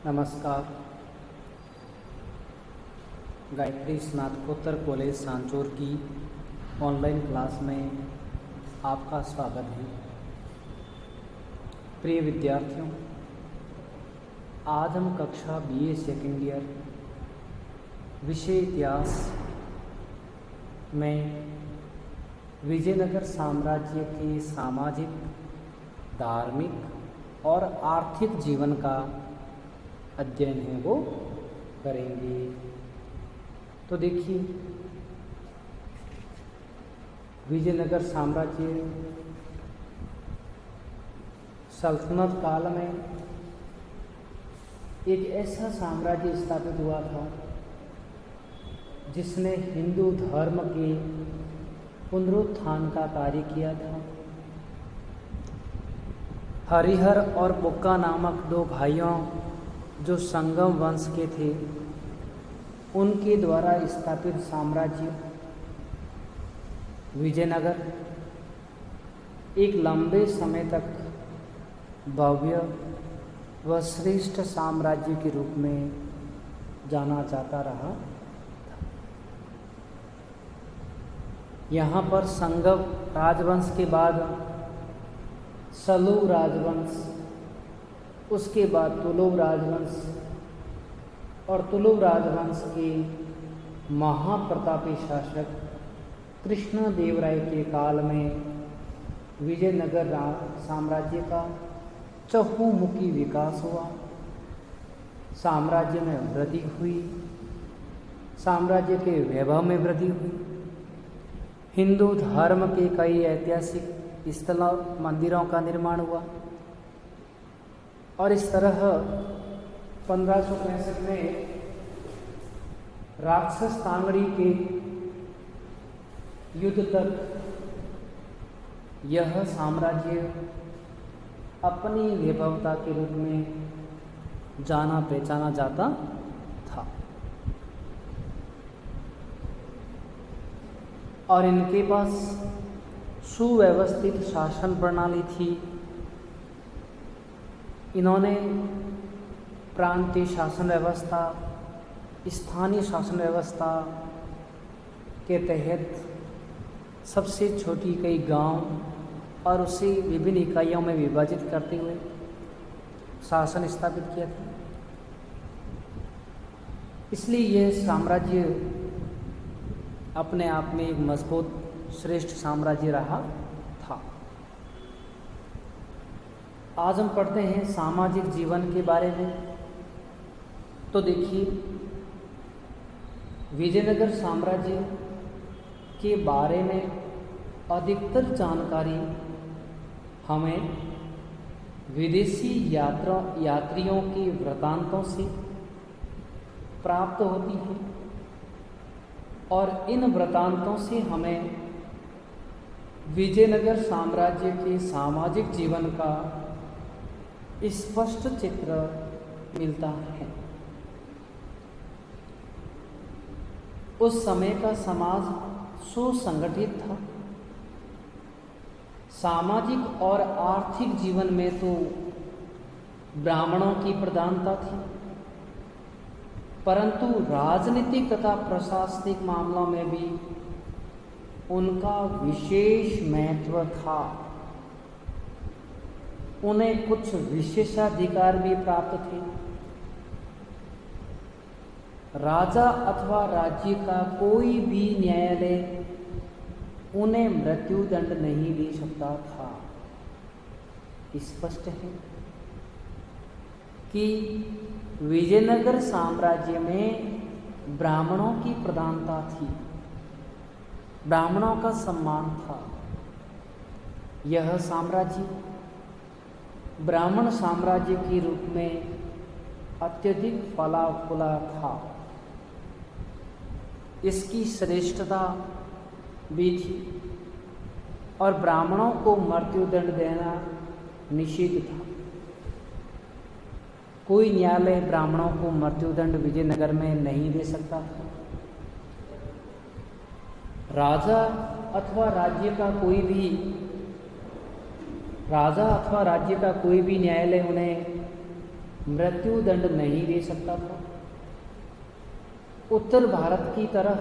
नमस्कार। गायत्री स्नातकोत्तर कॉलेज सांचौर की ऑनलाइन क्लास में आपका स्वागत है। प्रिय विद्यार्थियों, आज हम कक्षा BA सेकेंड ईयर विषय इतिहास में विजयनगर साम्राज्य के सामाजिक, धार्मिक और आर्थिक जीवन का अध्ययन है वो करेंगे। तो देखिए, विजयनगर साम्राज्य सल्तनत काल में एक ऐसा साम्राज्य स्थापित हुआ था जिसने हिंदू धर्म के पुनरुत्थान का कार्य किया था। हरिहर और बुक्का नामक दो भाइयों जो संगम वंश के थे, उनके द्वारा स्थापित साम्राज्य विजयनगर एक लंबे समय तक भव्य व श्रेष्ठ साम्राज्य के रूप में जाना जाता रहा था। यहाँ पर संगम राजवंश के बाद सलूब राजवंश, उसके बाद तुलुव राजवंश और तुलुव राजवंश के महाप्रतापी शासक कृष्णदेवराय के काल में विजयनगर साम्राज्य का चहुमुखी विकास हुआ। साम्राज्य में वृद्धि हुई, साम्राज्य के वैभव में वृद्धि हुई। हिंदू धर्म के कई ऐतिहासिक स्थलों, मंदिरों का निर्माण हुआ और इस तरह 1565 में राक्षस तांगड़ी के युद्ध तक यह साम्राज्य अपनी वैभवता के रूप में जाना पहचाना जाता था और इनके पास सुव्यवस्थित शासन प्रणाली थी। इन्होंने प्रांतीय शासन व्यवस्था, स्थानीय शासन व्यवस्था के तहत सबसे छोटी कई गांव और उसे विभिन्न इकाइयों में विभाजित करते हुए शासन स्थापित किया था। इसलिए यह साम्राज्य अपने आप में एक मजबूत श्रेष्ठ साम्राज्य रहा था। आज हम पढ़ते हैं सामाजिक जीवन के बारे में। तो देखिए, विजयनगर साम्राज्य के बारे में अधिकतर जानकारी हमें विदेशी यात्रियों के वृत्तांतों से प्राप्त होती है और इन वृत्तांतों से हमें विजयनगर साम्राज्य के सामाजिक जीवन का स्पष्ट चित्र मिलता है। उस समय का समाज सुसंगठित था। सामाजिक और आर्थिक जीवन में तो ब्राह्मणों की प्रधानता थी, परंतु राजनीतिक तथा प्रशासनिक मामलों में भी उनका विशेष महत्व था। उन्हें कुछ विशेषाधिकार भी प्राप्त थे। राजा अथवा राज्य का कोई भी न्यायालय उन्हें मृत्युदंड नहीं दे सकता था। स्पष्ट है कि विजयनगर साम्राज्य में ब्राह्मणों की प्रधानता थी, ब्राह्मणों का सम्मान था। यह साम्राज्य ब्राह्मण साम्राज्य के रूप में अत्यधिक फला फूला था। इसकी श्रेष्ठता भी थी और ब्राह्मणों को मृत्युदंड देना निषिद्ध था। कोई न्यायालय ब्राह्मणों को मृत्युदंड विजयनगर में नहीं दे सकता था। राजा अथवा राज्य का कोई भी न्यायालय उन्हें मृत्यु दंड नहीं दे सकता था। उत्तर भारत की तरह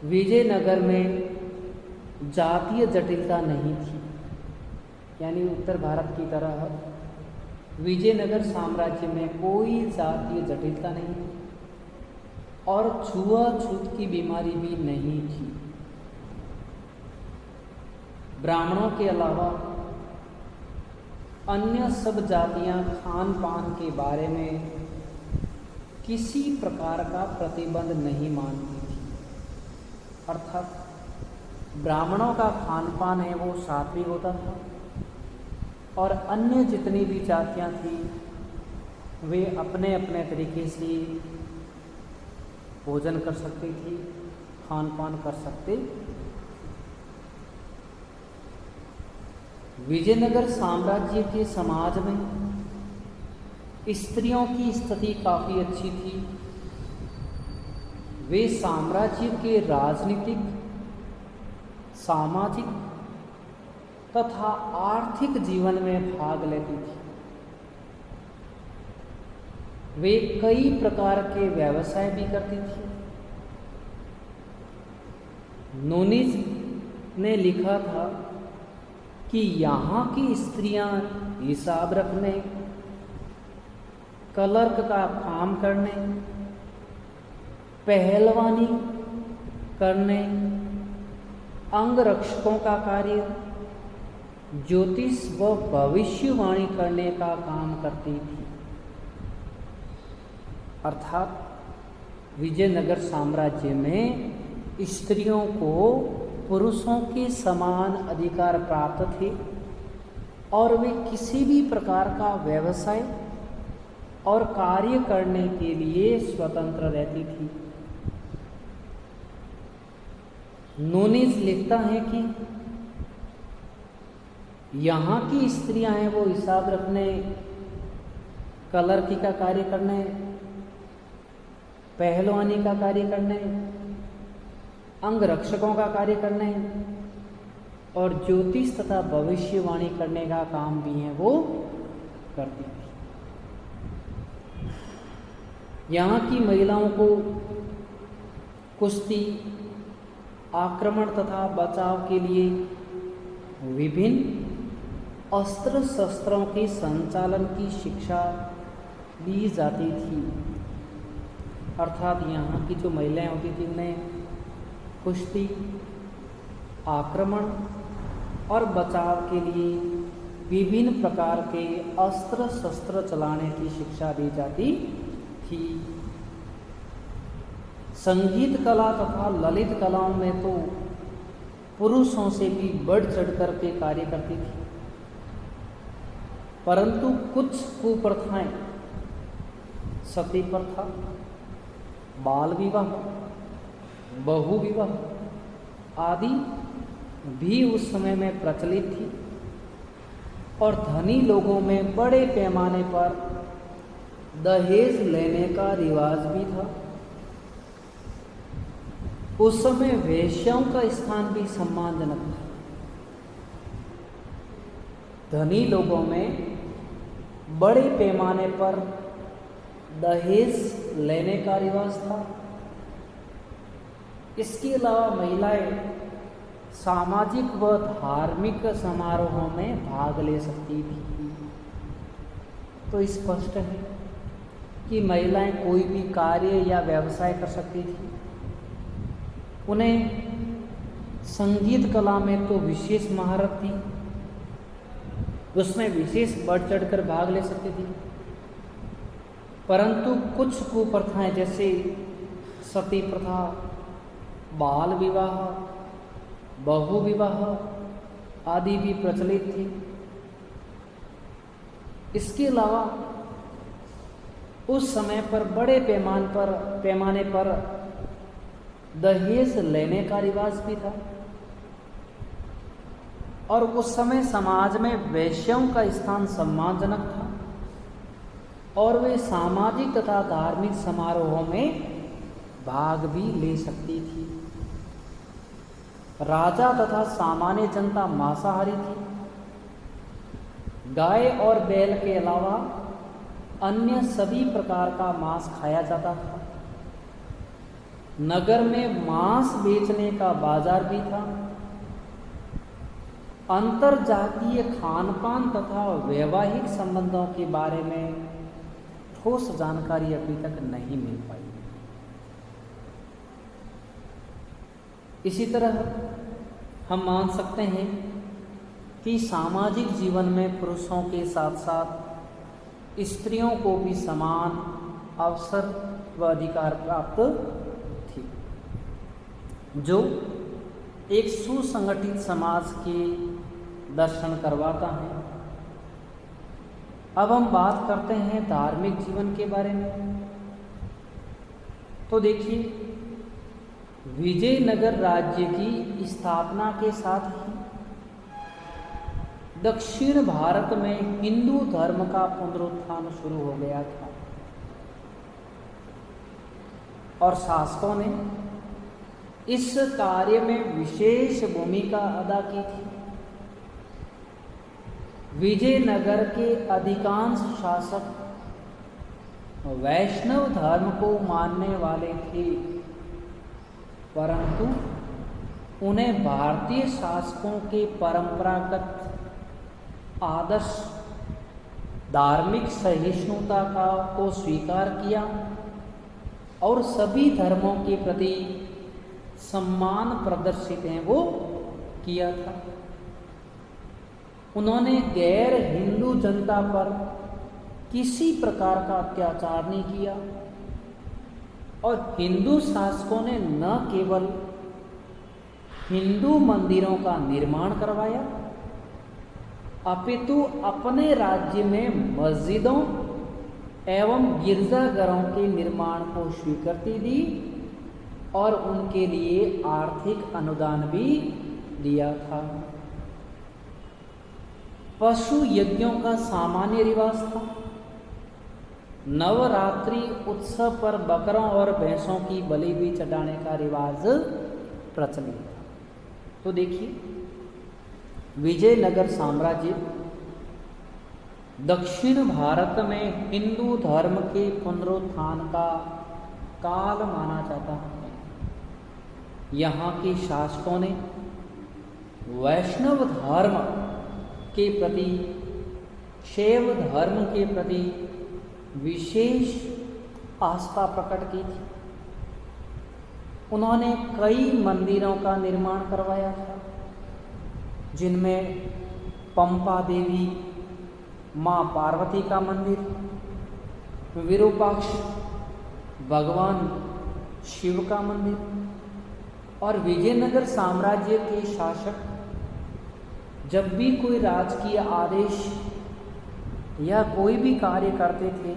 विजयनगर में जातीय जटिलता नहीं थी, यानी उत्तर भारत की तरह विजयनगर साम्राज्य में कोई जातीय जटिलता नहीं थी और छुआछूत की बीमारी भी नहीं थी। ब्राह्मणों के अलावा अन्य सब जातियां खान पान के बारे में किसी प्रकार का प्रतिबंध नहीं मानती थी, अर्थात ब्राह्मणों का खान पान है वो सात्विक होता था और अन्य जितनी भी जातियां थी वे अपने अपने तरीके से भोजन कर सकती थी, खान पान कर सकते। विजयनगर साम्राज्य के समाज में स्त्रियों की स्थिति काफ़ी अच्छी थी। वे साम्राज्य के राजनीतिक, सामाजिक तथा आर्थिक जीवन में भाग लेती थी। वे कई प्रकार के व्यवसाय भी करती थी। नूनिज ने लिखा था कि यहाँ की स्त्रियां हिसाब रखने, क्लर्क का काम करने, पहलवानी करने, अंगरक्षकों का कार्य, ज्योतिष व भविष्यवाणी करने का काम करती थी। अर्थात विजयनगर साम्राज्य में स्त्रियों को पुरुषों के समान अधिकार प्राप्त थे और वे किसी भी प्रकार का व्यवसाय और कार्य करने के लिए स्वतंत्र रहती थी। नूनिज लिखता है कि यहाँ की स्त्रियां हैं वो हिसाब रखने, क्लर्की का कार्य करने, पहलवानी का कार्य करने, अंगरक्षकों का कार्य करने और ज्योतिष तथा भविष्यवाणी करने का काम भी है वो करती थी। यहाँ की महिलाओं को कुश्ती, आक्रमण तथा बचाव के लिए विभिन्न अस्त्र शस्त्रों के संचालन की शिक्षा दी जाती थी। अर्थात यहाँ की जो महिलाएं होती थी उन्हें कुश्ती, आक्रमण और बचाव के लिए विभिन्न प्रकार के अस्त्र शस्त्र चलाने की शिक्षा दी जाती थी। संगीत कला तथा ललित कलाओं में तो पुरुषों से भी बढ़ चढ़ कर के कार्य करती थी, परंतु कुछ कुप्रथाएं, सती प्रथा, बाल विवाह, बहु विवाह आदि भी उस समय में प्रचलित थी और धनी लोगों में बड़े पैमाने पर दहेज लेने का रिवाज भी था। उस समय वेश्याओं का स्थान भी सम्मानजनक था। धनी लोगों में बड़े पैमाने पर दहेज लेने का रिवाज था। इसके अलावा महिलाएं सामाजिक व धार्मिक समारोहों में भाग ले सकती थी। तो स्पष्ट है कि महिलाएं कोई भी कार्य या व्यवसाय कर सकती थी। उन्हें संगीत कला में तो विशेष महारत थी, उसमें विशेष बढ़ चढ़कर भाग ले सकती थी, परंतु कुछ कुप्रथाएं जैसे सती प्रथा, बाल विवाह, बहु विवाह आदि भी प्रचलित थी। इसके अलावा उस समय पर बड़े पैमाने पर दहेज लेने का रिवाज भी था और उस समय समाज में वैश्यों का स्थान सम्मानजनक था और वे सामाजिक तथा धार्मिक समारोहों में भाग भी ले सकती थी। राजा तथा सामान्य जनता मांसाहारी थी। गाय और बैल के अलावा अन्य सभी प्रकार का मांस खाया जाता था। नगर में मांस बेचने का बाजार भी था। अंतरजातीय खानपान तथा वैवाहिक संबंधों के बारे में ठोस जानकारी अभी तक नहीं मिल पाई। इसी तरह हम मान सकते हैं कि सामाजिक जीवन में पुरुषों के साथ साथ स्त्रियों को भी समान अवसर व अधिकार प्राप्त थे, जो एक सुसंगठित समाज के दर्शन करवाता है। अब हम बात करते हैं धार्मिक जीवन के बारे में। तो देखिए, विजयनगर राज्य की स्थापना के साथ ही दक्षिण भारत में हिंदू धर्म का पुनरुत्थान शुरू हो गया था और शासकों ने इस कार्य में विशेष भूमिका अदा की थी। विजयनगर के अधिकांश शासक वैष्णव धर्म को मानने वाले थे, परंतु उन्हें भारतीय शासकों के परंपरागत आदर्श धार्मिक सहिष्णुता को स्वीकार किया और सभी धर्मों के प्रति सम्मान प्रदर्शित है वो किया था। उन्होंने गैर हिंदू जनता पर किसी प्रकार का अत्याचार नहीं किया और हिंदू शासकों ने न केवल हिंदू मंदिरों का निर्माण करवाया, अपितु अपने राज्य में मस्जिदों एवं गिरजाघरों के निर्माण को स्वीकृति दी और उनके लिए आर्थिक अनुदान भी दिया था। पशु यज्ञों का सामान्य रिवाज था। नवरात्रि उत्सव पर बकरों और भैंसों की बलि भी चढ़ाने का रिवाज प्रचलित था। तो देखिए, विजयनगर साम्राज्य दक्षिण भारत में हिंदू धर्म के पुनरुत्थान का काल माना जाता है। यहाँ के शासकों ने वैष्णव धर्म के प्रति, शैव धर्म के प्रति विशेष आस्था प्रकट की थी। उन्होंने कई मंदिरों का निर्माण करवाया था, जिनमें पंपा देवी, माँ पार्वती का मंदिर, विरूपाक्ष भगवान शिव का मंदिर और विजयनगर साम्राज्य के शासक जब भी कोई राजकीय आदेश या कोई भी कार्य करते थे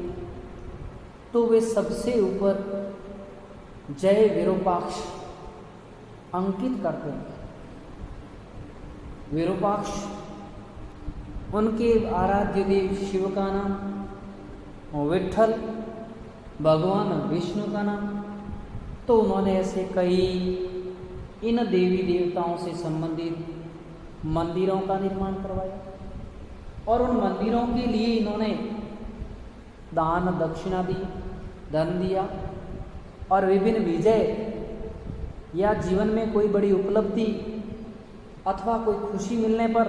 तो वे सबसे ऊपर जय विरूपाक्ष अंकित करते थे। विरूपाक्ष उनके आराध्य देव शिव का नाम, विट्ठल भगवान विष्णु का नाम। तो उन्होंने ऐसे कई इन देवी देवताओं से संबंधित मंदिरों का निर्माण करवाया और उन मंदिरों के लिए इन्होंने दान दक्षिणा दी, धन दिया और विभिन्न विजय या जीवन में कोई बड़ी उपलब्धि अथवा कोई खुशी मिलने पर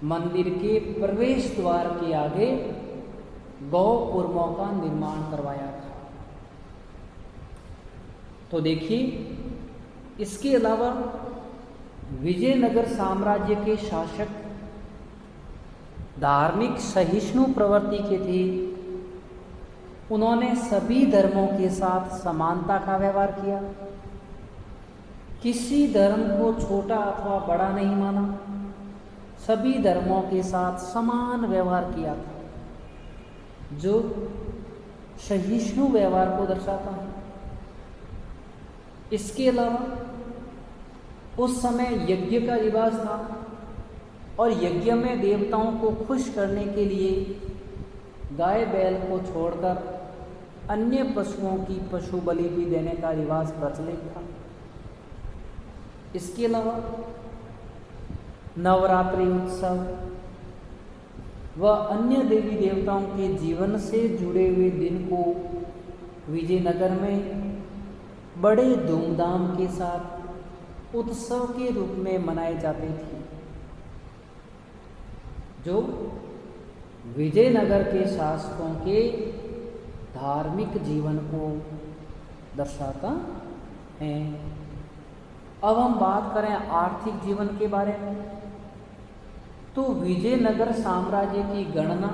मंदिर के प्रवेश द्वार के आगे गौ कुर्मों का निर्माण करवाया था। तो देखिए, इसके अलावा विजयनगर साम्राज्य के शासक धार्मिक सहिष्णु प्रवृत्ति के थे। उन्होंने सभी धर्मों के साथ समानता का व्यवहार किया, किसी धर्म को छोटा अथवा बड़ा नहीं माना, सभी धर्मों के साथ समान व्यवहार किया था, जो सहिष्णु व्यवहार को दर्शाता है। इसके अलावा उस समय यज्ञ का रिवाज था और यज्ञ में देवताओं को खुश करने के लिए गाय बैल को छोड़कर अन्य पशुओं की पशु बलि भी देने का रिवाज प्रचलित था। इसके अलावा नवरात्रि उत्सव, व अन्य देवी देवताओं के जीवन से जुड़े हुए दिन को विजयनगर में बड़े धूमधाम के साथ उत्सव के रूप में मनाए जाते थे, जो विजयनगर के शासकों के धार्मिक जीवन को दर्शाता है। अब हम बात करें आर्थिक जीवन के बारे में, तो विजयनगर साम्राज्य की गणना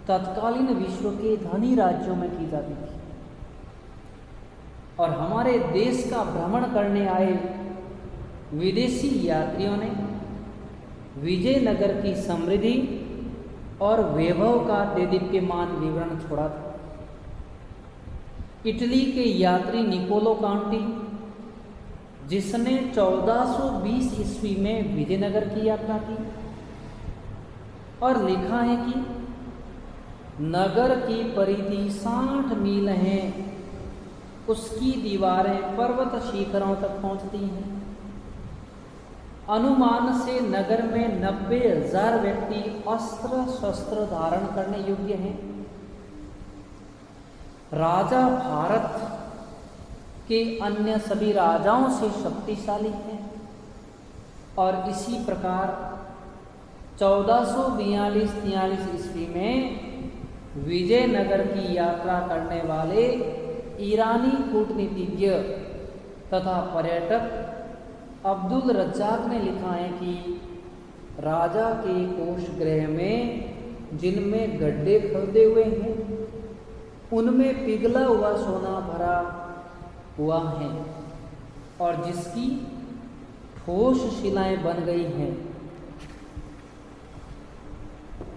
तत्कालीन विश्व के धनी राज्यों में की जाती थी और हमारे देश का भ्रमण करने आए विदेशी यात्रियों ने विजयनगर की समृद्धि और वैभव का देदीप्यमान विवरण छोड़ा था। इटली के यात्री निकोलो कांटी, जिसने 1420 ईस्वी में विजयनगर की यात्रा की और लिखा है कि नगर की परिधि 60 मील है, उसकी दीवारें पर्वत शिखरों तक पहुंचती हैं। अनुमान से नगर में 90,000 व्यक्ति अस्त्र शस्त्र धारण करने योग्य हैं। राजा भारत के अन्य सभी राजाओं से शक्तिशाली हैं और इसी प्रकार 1442-43 ईस्वी में विजयनगर की यात्रा करने वाले ईरानी कूटनीतिज्ञ तथा पर्यटक अब्दुल रज्जाक ने लिखा है कि राजा के कोष गृह में जिनमें गड्ढे खोदे हुए हैं उनमें पिघला हुआ सोना भरा हुआ है और जिसकी ठोस शिलाएं बन गई हैं।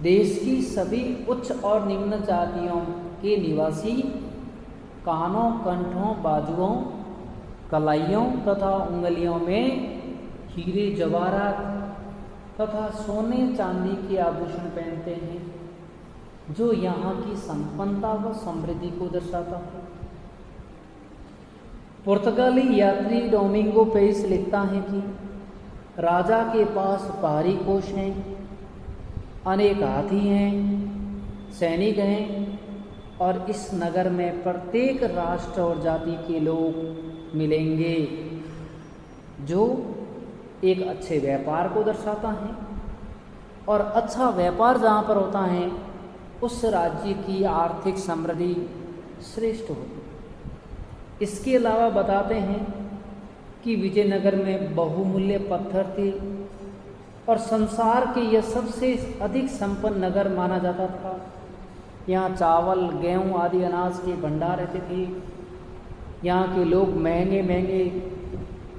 देश की सभी उच्च और निम्न जातियों के निवासी कानों, कंठों, बाजुओं, कलाइयों तथा उंगलियों में हीरे जवाहरात तथा सोने चांदी के आभूषण पहनते हैं, जो यहाँ की संपन्नता व समृद्धि को दर्शाता है। पुर्तगाली यात्री डोमिंगो पेस लिखता है कि राजा के पास भारी कोष हैं, अनेक हाथी हैं, सैनिक हैं और इस नगर में प्रत्येक राष्ट्र और जाति के लोग मिलेंगे, जो एक अच्छे व्यापार को दर्शाता है। और अच्छा व्यापार जहाँ पर होता है उस राज्य की आर्थिक समृद्धि श्रेष्ठ होती है। इसके अलावा बताते हैं कि विजयनगर में बहुमूल्य पत्थर थे और संसार के यह सबसे अधिक संपन्न नगर माना जाता था। यहाँ चावल, गेहूँ आदि अनाज के भंडार रहते थे। यहाँ के लोग महंगे महंगे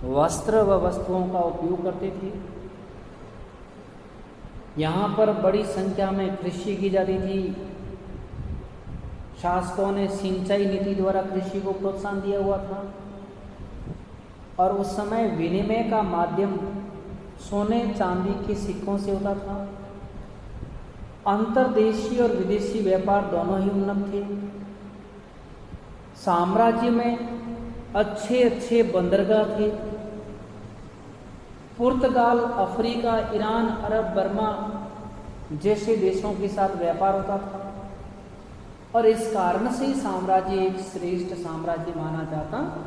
वस्त्र व वस्तुओं का उपयोग करते थे। यहाँ पर बड़ी संख्या में कृषि की जाती थी। शासकों ने सिंचाई नीति द्वारा कृषि को प्रोत्साहन दिया हुआ था और उस समय विनिमय का माध्यम सोने चांदी के सिक्कों से होता था। अंतर्देशीय और विदेशी व्यापार दोनों ही उन्नत थे। साम्राज्य में अच्छे अच्छे बंदरगाह थे। पुर्तगाल, अफ्रीका, ईरान, अरब, बर्मा जैसे देशों के साथ व्यापार होता था और इस कारण से साम्राज्य एक श्रेष्ठ साम्राज्य माना जाता था।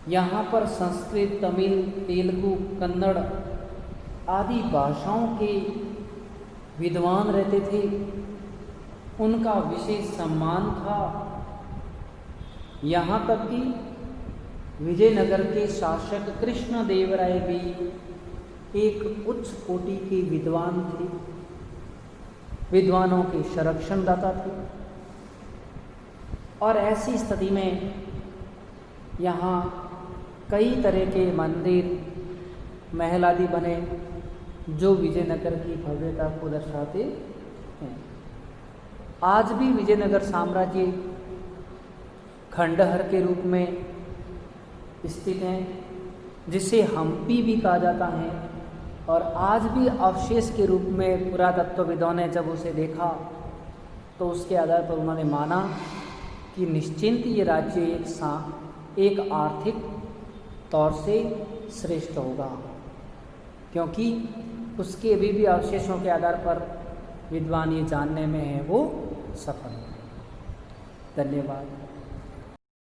यहाँ पर संस्कृत, तमिल, तेलुगु, कन्नड़ आदि भाषाओं के विद्वान रहते थे। उनका विशेष सम्मान था। यहाँ तक कि विजयनगर के शासक कृष्णदेवराय भी एक उच्च कोटि के विद्वान थे, विद्वानों के संरक्षणदाता थे। और ऐसी स्थिति में यहाँ कई तरह के मंदिर, महल आदि बने जो विजयनगर की भव्यता को दर्शाते हैं। आज भी विजयनगर साम्राज्य खंडहर के रूप में स्थित है, जिसे हम्पी भी कहा जाता है। और आज भी अवशेष के रूप में पुरातत्वविदों ने जब उसे देखा तो उसके आधार पर उन्होंने माना कि निश्चिंत ये राज्य एक आर्थिक तौर से श्रेष्ठ होगा, क्योंकि उसके अभी भी अवशेषों के आधार पर विद्वान ये जानने में है वो सफल है। धन्यवाद।